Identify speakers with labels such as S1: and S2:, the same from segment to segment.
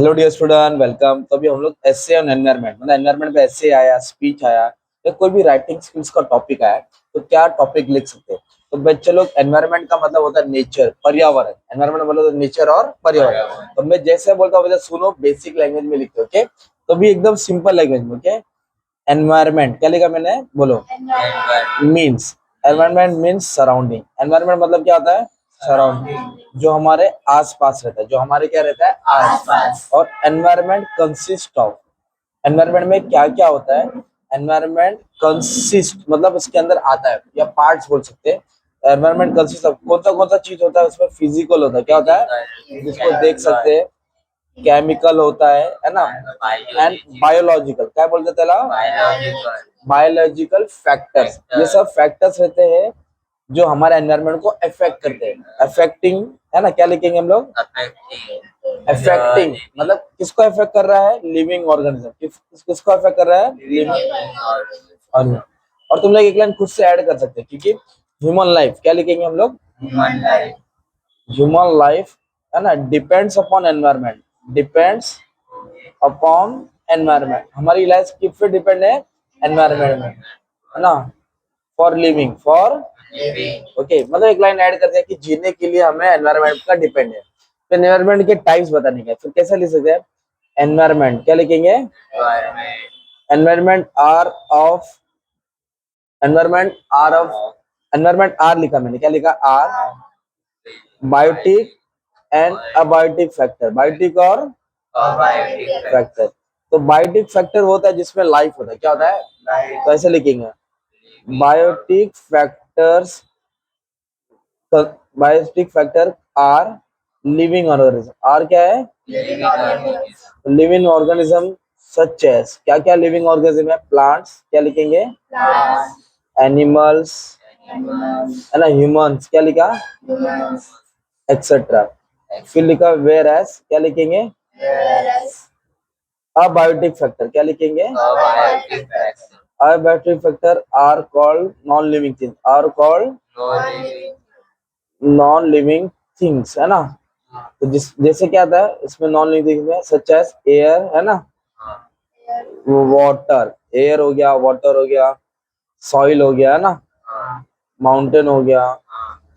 S1: Hello dear student, welcome. तो अभी हम लोग एसए ऑन एनवायरनमेंट, मतलब एनवायरनमेंट पे एसए आया, स्पीच आया या कोई भी राइटिंग स्किल्स का टॉपिक आया तो क्या टॉपिक लिख सकते हैं। तो बच्चे लोग, एनवायरनमेंट का मतलब होता है नेचर, पर्यावरण। एनवायरनमेंट मतलब नेचर और पर्यावरण। तो मैं जैसे बोलता हूँ वैसे सुनो, बेसिक लैंग्वेज में लिखते हो, ओके। तो भी एकदम सिंपल लैंग्वेज में, ओके। एनवायरनमेंट क्या लिखा मैंने, बोलो। Means, environment means surrounding. Environment मतलब क्या होता है, सराउंडिंग, जो हमारे आसपास रहता है, जो हमारे क्या रहता है, आसपास। और एनवायरनमेंट कंसिस्ट ऑफ, एनवायरनमेंट में क्या क्या होता है। एनवायरनमेंट कंसिस्ट मतलब उसके अंदर आता है, या पार्ट्स बोल सकते हैं। एनवायरनमेंट कंसिस्ट ऑफ कौन सा चीज होता है उसमें, फिजिकल होता है, क्या होता है जिसको देख सकते हैं। केमिकल होता है ना। एंड बायोलॉजिकल, क्या बोलते थे, बायोलॉजिकल फैक्टर्स। ये सब फैक्टर्स रहते हैं जो हमारे एनवायरनमेंट को अफेक्ट करते हैं। अफेक्टिंग है ना, क्या लिखेंगे हम लोग, अफेक्टिंग। मतलब किसको अफेक्ट कर रहा है, लिविंग ऑर्गेनिज्म। किसको अफेक्ट कर रहा है, लिविंग ऑर्गेनिज्म। और तुम लोग एक लाइन खुद से ऐड कर सकते हैं, क्योंकि ह्यूमन लाइफ क्या लिखेंगे हम लोग, ह्यूमन लाइफ है ना, depends upon environment, depends upon environment. हमारी लाइफ किस पे डिपेंड है, एनवायरनमेंट में, है ना। फॉर लिविंग, फॉर ओके, मतलब एक लाइन ऐड कर दिया कि जीने के लिए हमें एनवायरनमेंट का डिपेंड है। तो एनवायरनमेंट के टाइप्स बताने का, फिर कैसे लिख सकते हैं। एनवायरनमेंट क्या लिखेंगे, environment are of, environment are of, environment are लिखा मैंने, क्या लिखा, are biotic and abiotic factor. Biotic और फैक्टर। तो बायोटिक फैक्टर होता है जिसमें लाइफ होता है, क्या होता है, तो ऐसे लिखेंगे biotic factors, biotic factor are living organism. Are क्या है, लिविंग ऑर्गेनिज्म सच एज, क्या क्या लिविंग ऑर्गेनिज्म है, प्लांट्स क्या लिखेंगे, एनिमल्स है ना, ह्यूमंस क्या लिखा, एक्सेट्रा। फिर लिखा वेयर एज, क्या लिखेंगे, अबायोटिक फैक्टर, क्या लिखेंगे, abiotic factor are called non living things, are called non living things, है ना। तो जैसे क्या था इसमें नॉन लिविंग थिंग्स में, सच एज एयर है ना, वाटर, एयर हो गया, वाटर हो गया, सॉइल हो गया, है ना, माउंटेन हो गया,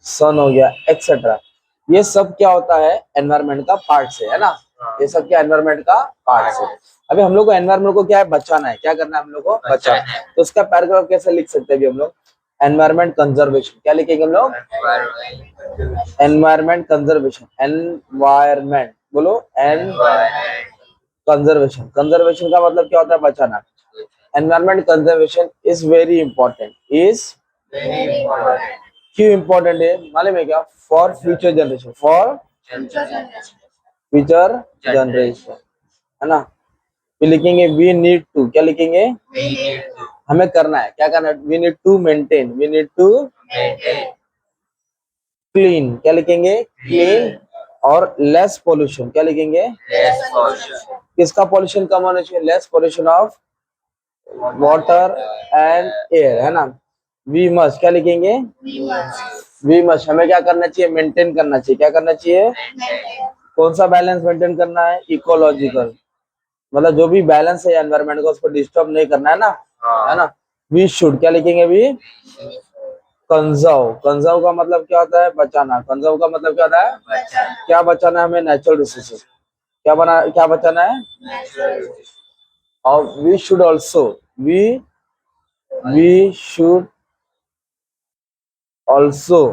S1: सन हो गया, एक्सेट्रा। ये सब क्या होता है, एनवायरनमेंट का पार्ट है ना। ये सब क्या एनवायरनमेंट का पार्ट है। अभी हम लोग को एनवायरनमेंट को क्या है, बचाना है, क्या करना है हम लोग को, बचाना है। तो उसका पैराग्राफ कैसे लिख सकते हैं अभी हम लोग, एनवायरनमेंट कंजर्वेशन, क्या लिखेंगे हम लोग, एनवायरनमेंट कंजर्वेशन, एनवायरनमेंट बोलो, एन कंजर्वेशन। कंजर्वेशन का मतलब क्या होता है, बचाना। Environment conservation is very important, is क्यों इंपॉर्टेंट है मालूम है क्या, for future generation, for future generation, है ना। फिर लिखेंगे वी नीड टू, क्या लिखेंगे, हमें करना है, क्या करना है, we need to maintain, we need to clean, क्या लिखेंगे, क्लीन। और लेस पोल्यूशन, क्या लिखेंगे, किसका पोल्यूशन कम होना चाहिए, less pollution of water and air, है ना। वी मस्ट, क्या लिखेंगे, वी मस्ट, हमें क्या करना चाहिए, मेंटेन करना चाहिए, क्या करना चाहिए, कौन सा बैलेंस मेंटेन करना है, इकोलॉजिकल, मतलब जो भी बैलेंस है एनवायरनमेंट का उसको डिस्टर्ब नहीं करना है ना, है ना। वी शुड, क्या लिखेंगे अभी, कंजर्व। कंजर्व का मतलब क्या होता है, बचाना। कंजर्व का मतलब क्या होता है, क्या बचाना है हमें, नेचुरल रिसोर्सेज। क्या बचाना है, और we should also, we should also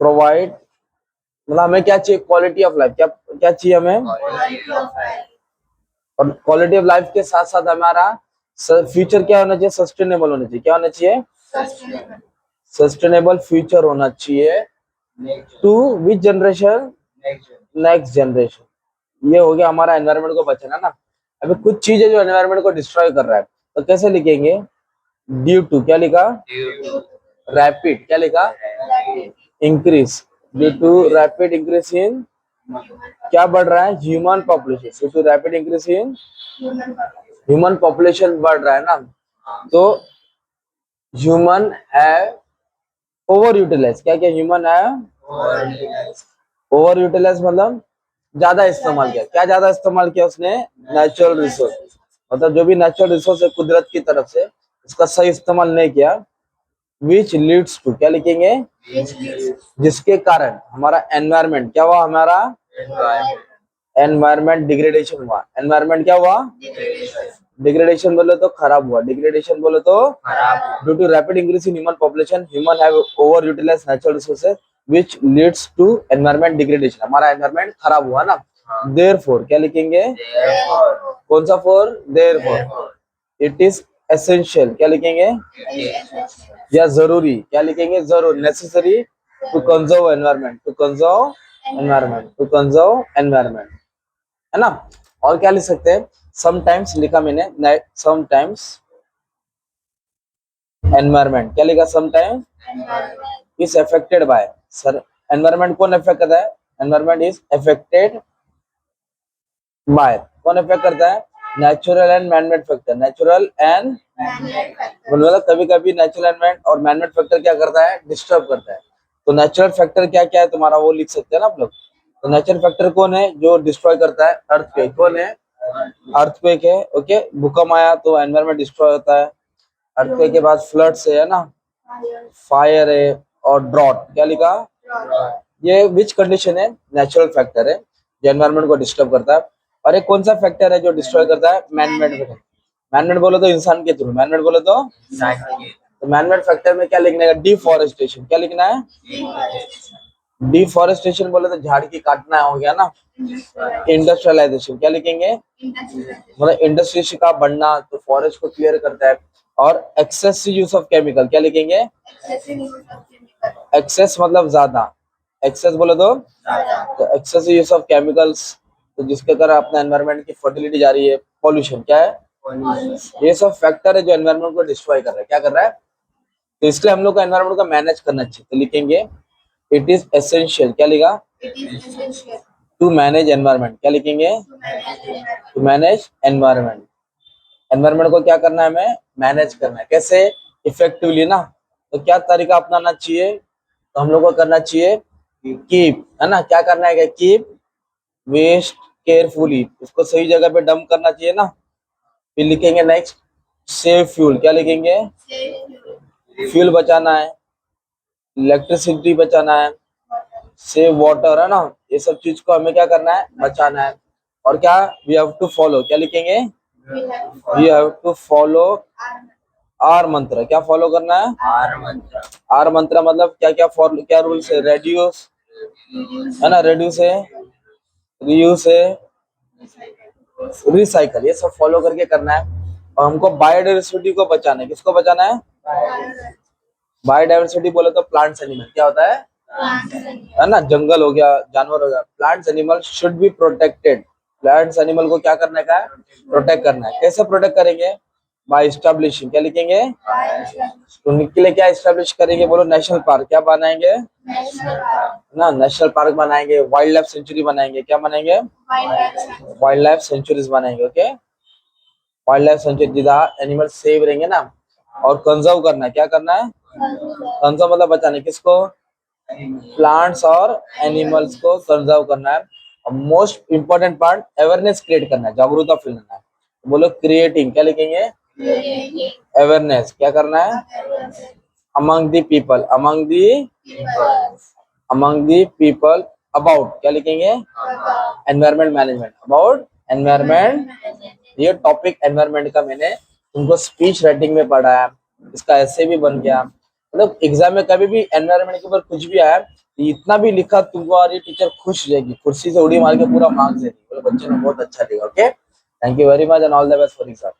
S1: provide, मतलब हमें क्या चाहिए, क्वालिटी ऑफ लाइफ, क्या क्या चाहिए हमें, और क्वालिटी ऑफ लाइफ के साथ साथ हमारा फ्यूचर क्या होना चाहिए, सस्टेनेबल होना चाहिए, क्या होना चाहिए, सस्टेनेबल फ्यूचर होना चाहिए। To which generation, next generation. ये हो गया हमारा एनवायरनमेंट को बचाना ना। अभी कुछ चीजें जो एनवायरनमेंट को डिस्ट्रॉय कर रहा है, तो कैसे लिखेंगे, ड्यू टू, क्या लिखा, रैपिड, क्या लिखा, increase, due to rapid increase in, क्या बढ़ रहा है, human population, due to rapid increase in human population बढ़ रहा है ना। तो ह्यूमन है ओवर यूटिलाइज, क्या क्या ह्यूमन है ओवर यूटिलाइज, मतलब ज्यादा इस्तेमाल किया। क्या ज्यादा इस्तेमाल किया उसने? नेचुरल रिसोर्स, मतलब जो भी नेचुरल रिसोर्स है कुदरत की तरफ से, उसका सही इस्तेमाल नहीं किया। विच लीड्स टू, क्या लिखेंगे? जिसके कारण हमारा एनवायरमेंट क्या हुआ? हमारा एनवायरमेंट डिग्रेडेशन हुआ। एनवायरमेंट क्या हुआ? डिग्रेडेशन बोले तो खराब हुआ। डिग्रेडेशन बोले तो due to rapid increase in human population, human have over utilise natural resources which leads to environment degradation. हमारा एनवायरमेंट खराब हुआ ना। देयरफॉर, क्या लिखेंगे? कौन सा fore? Therefore it is essential, क्या लिखेंगे? या जरूरी, क्या लिखेंगे? जरूर, necessary to conserve environment, to conserve environment, to conserve environment, है ना। और क्या लिख सकते हैं? समटाइम्स लिखा मैंने, समटाइम्स एनवायरमेंट, क्या लिखा? Sometimes is affected by. Sir, environment कौन अफेक्ट करता है? एनवायरमेंट इज अफेक्टेड बाय, कौन अफेक्ट करता है? Natural and manmade factor. Natural and मतलब कभी कभी नेचुरल एनवायरमेंट और मैनमेड फैक्टर क्या करता है? डिस्टर्ब करता है। तो नेचुरल फैक्टर क्या क्या है तुम्हारा, वो लिख सकते हैं ना आप लोग। तो नेचुरल फैक्टर कौन है? जो डिस्ट्रॉय करता है, अर्थक्वेक। कौन है? अर्थक्वेक है। ओके, भूकंप आया तो एनवायरमेंट डिस्ट्रॉय होता है। अर्थक्वेक के बाद फ्लड्स है ना, फायर है, और ड्रॉट, क्या लिखा? ये विच कंडीशन है? नेचुरल फैक्टर है जो एनवायरमेंट को डिस्टर्ब करता है। और एक कौन सा फैक्टर है जो डिस्ट्रॉय करता है? Manmade factor. मैनमेड बोलो तो इंसान के थ्रू, मैनमेड बोलो तो मैनमेड फैक्टर में क्या लिखना है? डिफॉरेस्टेशन, क्या लिखना है? डिफॉरेस्टेशन बोले तो झाड़ की काटना हो गया ना। इंडस्ट्रियलाइजेशन, क्या लिखेंगे? मतलब इंडस्ट्री का बढ़ना, तो फॉरेस्ट को क्लियर करता है। और एक्सेसिव यूज ऑफ केमिकल, क्या लिखेंगे? एक्सेस मतलब ज्यादा, एक्सेस बोले तो एक्सेसिव यूज ऑफ केमिकल्स, तो जिसके कारण अपना एनवायरमेंट की फर्टिलिटी जा रही है। पॉल्यूशन, क्या है? ये सब फैक्टर है जो एनवायरमेंट को डिस्ट्रॉय कर रहा है। क्या कर रहा है? तो इसलिए हम लोग को एनवायरमेंट को मैनेज करना चाहिए। तो लिखेंगे इट इज एसेंशियल, क्या लिखा? टू मैनेज एनवायरमेंट, क्या लिखेंगे? To manage environment. एनवायरमेंट को क्या करना है? हमें मैनेज करना है। कैसे? इफेक्टिवली ना। तो क्या तरीका अपनाना चाहिए? तो हम लोग को करना चाहिए कीप, है ना। क्या करना है? कीप वेस्ट केयरफुली, उसको सही जगह पे डंप करना चाहिए ना। फिर लिखेंगे नेक्स्ट सेव फ्यूल, क्या लिखेंगे? फ्यूल बचाना है, इलेक्ट्रिसिटी बचाना है, सेव वाटर, है ना। ये सब चीज को हमें क्या करना है? बचाना है। और क्या? वी हैव टू फॉलो, क्या लिखेंगे? We have to follow our mantra. क्या फॉलो करना है? आर मंत्र मतलब क्या क्या फॉलो, क्या रूल्स है? रेड्यूस, है ना, रेड्यूस है, रीयूज है, रिसाइकल, ये सब फॉलो करके करना है। और हमको बायोडाइवर्सिटी को बचाना है। किसको बचाना है? बायोडाइवर्सिटी बोले तो प्लांट्स एनिमल, क्या होता है ना, जंगल हो गया, जानवर हो गया। Plants animal should be protected. Plants animal को क्या करने का है? प्रोटेक्ट करना है। कैसे प्रोटेक्ट करेंगे? बाय इस्टेब्लिशिंग, क्या लिखेंगे? तो उनके लिए क्या इस्टेब्लिश करेंगे? बोलो, नेशनल पार्क। क्या बनाएंगे? ना, नेशनल पार्क बनाएंगे, वाइल्ड लाइफ सेंचुरी बनाएंगे। क्या बनाएंगे? वाइल्ड लाइफ सेंचुरीज बनाएंगे। ओके, वाइल्ड लाइफ सेंचुरी जहाँ एनिमल सेव रहेंगे ना। और कंजर्व करना है। क्या करना है? कंजर्व मतलब बचाने। किसको? प्लांट्स और एनिमल्स को कंजर्व करना है। और most important part, awareness create करना है, जागरूकता फैलाना है। बोलो क्रिएटिंग, क्या लिखेंगे? अवेयरनेस, क्या करना है? Among the people, among the people about, क्या लिखेंगे? Environment management, about environment. ये टॉपिक एनवायरमेंट का मैंने तुमको स्पीच राइटिंग में पढ़ा है, इसका ऐसे भी बन गया। मतलब एग्जाम में कभी भी एनवायरमेंट के ऊपर कुछ भी आया, इतना भी लिखा तुमको, और ये टीचर खुश हो जाएगी, कुर्सी से उड़ी मार के पूरा मार्क्स देगी। बोले बच्चे ने बहुत अच्छा लिखा। Okay, thank you very much and all the best for exam.